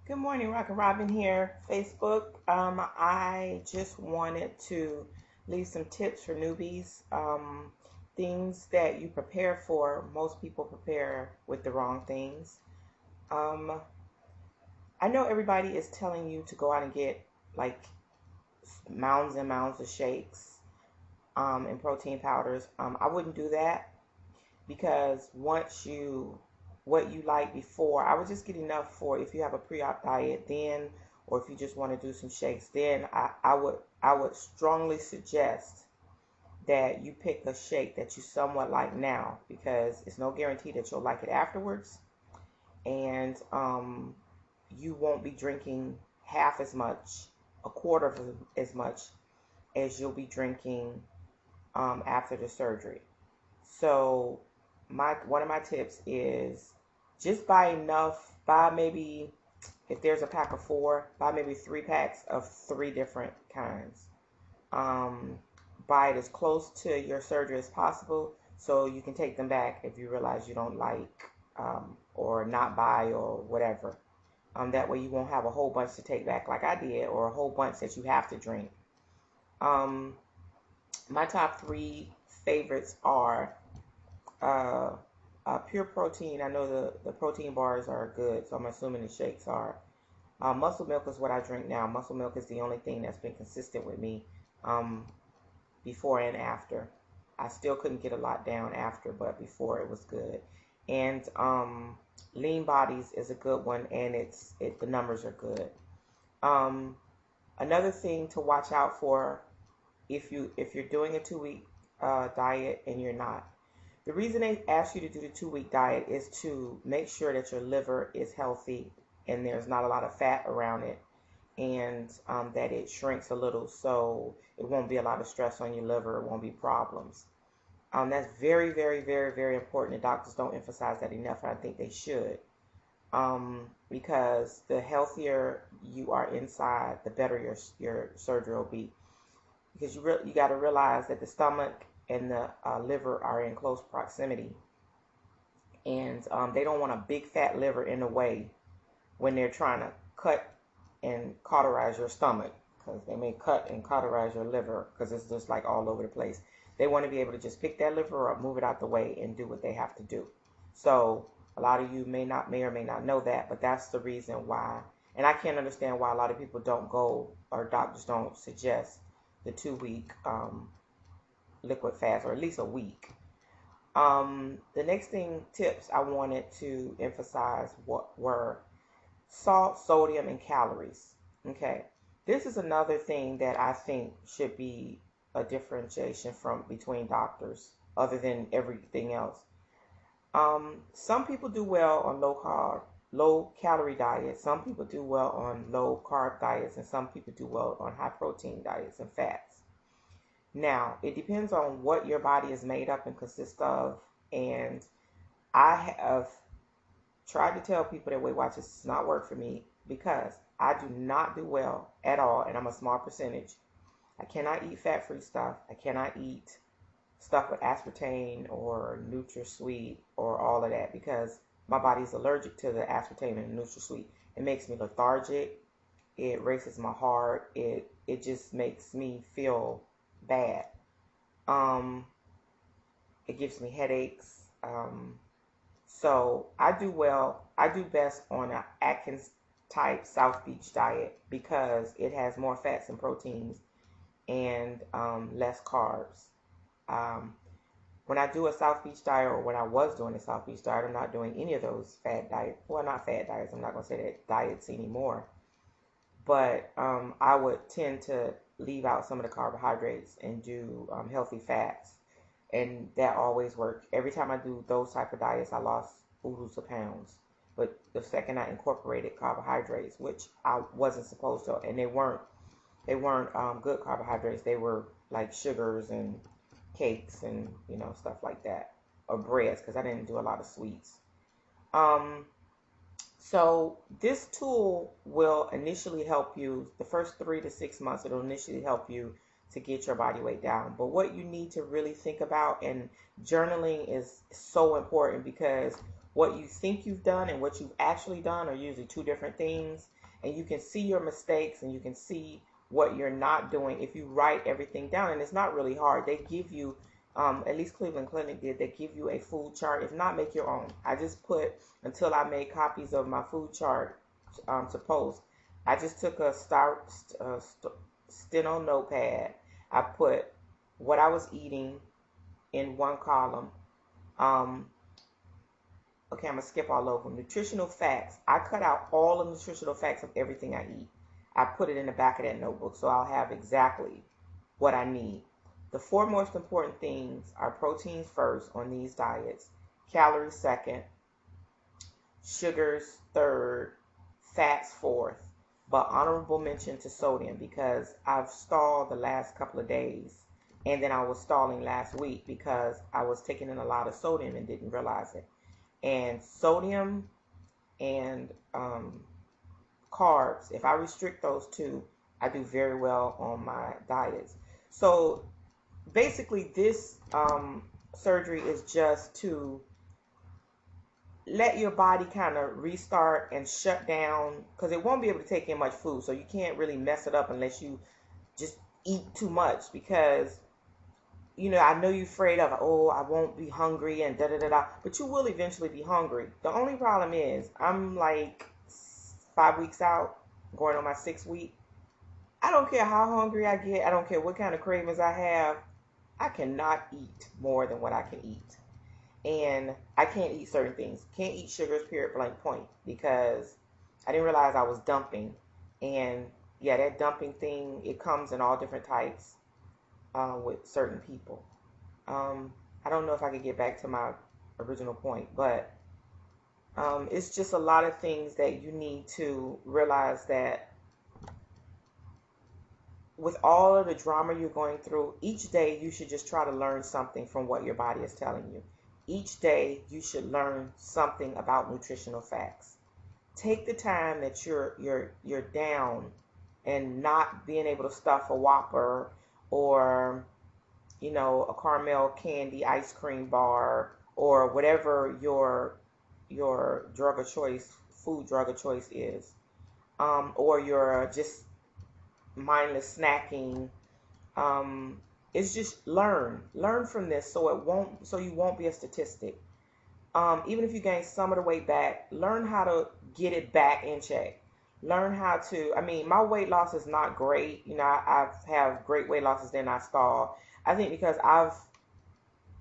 Good morning, Rocket Robin here, Facebook. I just wanted to leave some tips for newbies. Things that you prepare for, most people prepare with the wrong things. Um, I know everybody is telling you to go out and get like mounds and mounds of shakes and protein powders. I wouldn't do that because once you what you like before, I would just get enough for if you have a pre-op diet then, or if you just want to do some shakes, then I would strongly suggest that you pick a shake that you somewhat like now, because it's no guarantee that you'll like it afterwards, and you won't be drinking half as much, a quarter of as much as you'll be drinking after the surgery. So my one of my tips is just buy enough. Buy maybe, if there's a pack of four, buy maybe 3 packs of 3 different kinds. Um, Buy it as close to your surgery as possible so you can take them back if you realize you don't like, or not buy or whatever. That way you won't have a whole bunch to take back like I did, or a whole bunch that you have to drink. Um, my top three favorites are uh, pure protein. I know the protein bars are good, so I'm assuming the shakes are. Muscle milk is what I drink now. Muscle milk is the only thing that's been consistent with me um, before and after. I still couldn't get a lot down after, but before it was good. And lean bodies is a good one, and the numbers are good. Um, Another thing to watch out for, if you're doing a 2 week diet and you're not. The reason they ask you to do the 2 week diet is to make sure that your liver is healthy and there's not a lot of fat around it, and that it shrinks a little so it won't be a lot of stress on your liver, it won't be problems. That's very, very, very, very important. The doctors don't emphasize that enough, and I think they should. Because the healthier you are inside, the better your surgery will be. Because you got to realize that the stomach and the liver are in close proximity, and they don't want a big fat liver in the way when they're trying to cut and cauterize your stomach, because they may cut and cauterize your liver because it's just like all over the place. They want to be able to just pick that liver up, move it out the way, and do what they have to do. So a lot of you may or may not know that, but that's the reason why. And I can't understand why a lot of people don't go, or doctors don't suggest the 2 week liquid fast, or at least a week. The next tips I wanted to emphasize what were salt, sodium, and calories. Okay, this is another thing that I think should be a differentiation from between doctors, other than everything else. Some people do well on low calorie diets. Some people do well on low carb diets, and some people do well on high protein diets and fats. Now, it depends on what your body is made up and consists of, and I have tried to tell people that Weight Watchers does not work for me because I do not do well at all, and I'm a small percentage. I cannot eat fat-free stuff. I cannot eat stuff with aspartame or NutraSweet or all of that, because my body's allergic to the aspartame and NutraSweet. It makes me lethargic. It races my heart. It just makes me feel bad. Um, it gives me headaches. So I do best on an Atkins type South Beach diet because it has more fats and proteins and less carbs. Um, when I do a South Beach diet, or when I was doing a South Beach diet, I'm not doing any of those fad diets. Well, not fad diets. I'm not going to say that diets anymore. But I would tend to leave out some of the carbohydrates and do healthy fats, and that always worked. Every time I do those type of diets, I lost oodles of pounds. But the second I incorporated carbohydrates, which I wasn't supposed to, and they weren't good carbohydrates. They were like sugars and cakes and stuff like that, or breads, because I didn't do a lot of sweets. Um, so this tool will initially help you the first 3 to 6 months. It'll initially help you to get your body weight down. But what you need to really think about, and journaling is so important, because what you think you've done and what you've actually done are usually two different things. And you can see your mistakes and you can see what you're not doing if you write everything down. And it's not really hard. They give you, at least Cleveland Clinic did, they give you a food chart. If not, make your own. I just put, until I made copies of my food chart to post, I just took a steno notepad. I put what I was eating in one column. Okay, I'm going to skip all over. Nutritional facts. I cut out all the nutritional facts of everything I eat. I put it in the back of that notebook so I'll have exactly what I need. The 4 most important things are proteins first on these diets, calories second, sugars third, fats fourth, but honorable mention to sodium because I've stalled the last couple of days, and then I was stalling last week because I was taking in a lot of sodium and didn't realize it. And sodium and carbs, if I restrict those two, I do very well on my diets. So basically this surgery is just to let your body kind of restart and shut down, because it won't be able to take in much food, so you can't really mess it up unless you just eat too much, because I know you're afraid of, oh, I won't be hungry and da-da-da-da, but you will eventually be hungry. The only problem is I'm like 5 weeks out, going on my 6th week. I don't care how hungry I get. I don't care what kind of cravings I have. I cannot eat more than what I can eat. And I can't eat certain things. Can't eat sugars, period, blank point, because I didn't realize I was dumping. And yeah, that dumping thing, it comes in all different types. With certain people. I don't know if I could get back to my original point, but it's just a lot of things that you need to realize, that with all of the drama you're going through, each day you should just try to learn something from what your body is telling you. Each day you should learn something about nutritional facts. Take the time that you're down and not being able to stuff a Whopper or a caramel candy ice cream bar, or whatever your drug of choice, food drug of choice is, or your just mindless snacking. It's just learn from this, so you won't be a statistic. Even if you gain some of the weight back, learn how to get it back in check. Learn how to, my weight loss is not great. I have great weight losses, then I stall. I think because I've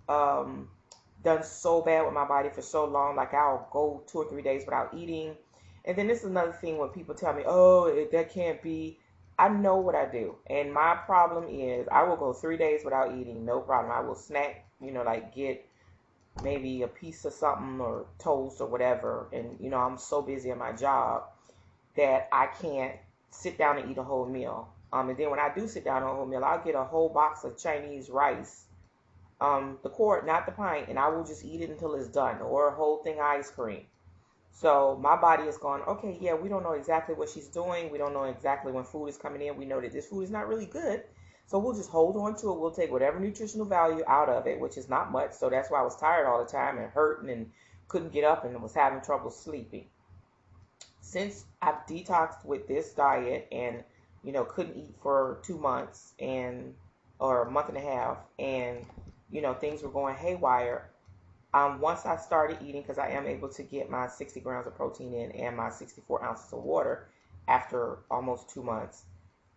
done so bad with my body for so long, like I'll go 2 or 3 days without eating. And then this is another thing when people tell me, oh, that can't be. I know what I do. And my problem is I will go 3 days without eating, no problem. I will snack, like get maybe a piece of something or toast or whatever. And, I'm so busy at my job that I can't sit down and eat a whole meal. And then when I do sit down on a whole meal, I'll get a whole box of Chinese rice, the quart, not the pint, and I will just eat it until it's done, or a whole thing of ice cream. So my body is going, okay, yeah, we don't know exactly what she's doing. We don't know exactly when food is coming in. We know that this food is not really good. So we'll just hold on to it. We'll take whatever nutritional value out of it, which is not much. So that's why I was tired all the time and hurting and couldn't get up and was having trouble sleeping. Since I've detoxed with this diet and, couldn't eat for 2 months or a month and a half, and, things were going haywire, once I started eating, because I am able to get my 60 grams of protein in and my 64 ounces of water after almost 2 months,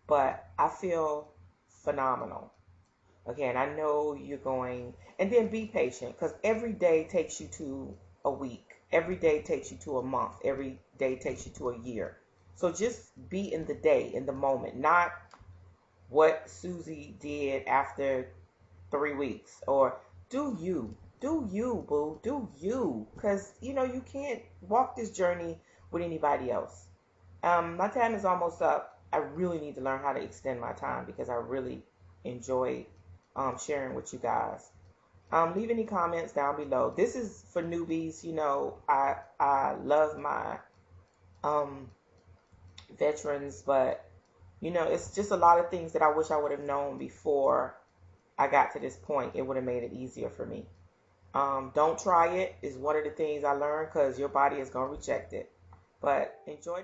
but I feel phenomenal. Okay, and I know you're going, and then be patient, because every day takes you to a week. Every day takes you to a month. Every day takes you to a year. So just be in the day, in the moment, not what Susie did after 3 weeks. Or do you, boo, do you. Because, you can't walk this journey with anybody else. My time is almost up. I really need to learn how to extend my time because I really enjoy sharing with you guys. Leave any comments down below. This is for newbies. I love my veterans, but it's just a lot of things that I wish I would have known before I got to this point. It would have made it easier for me. Don't try it is one of the things I learned because your body is going to reject it. But enjoy.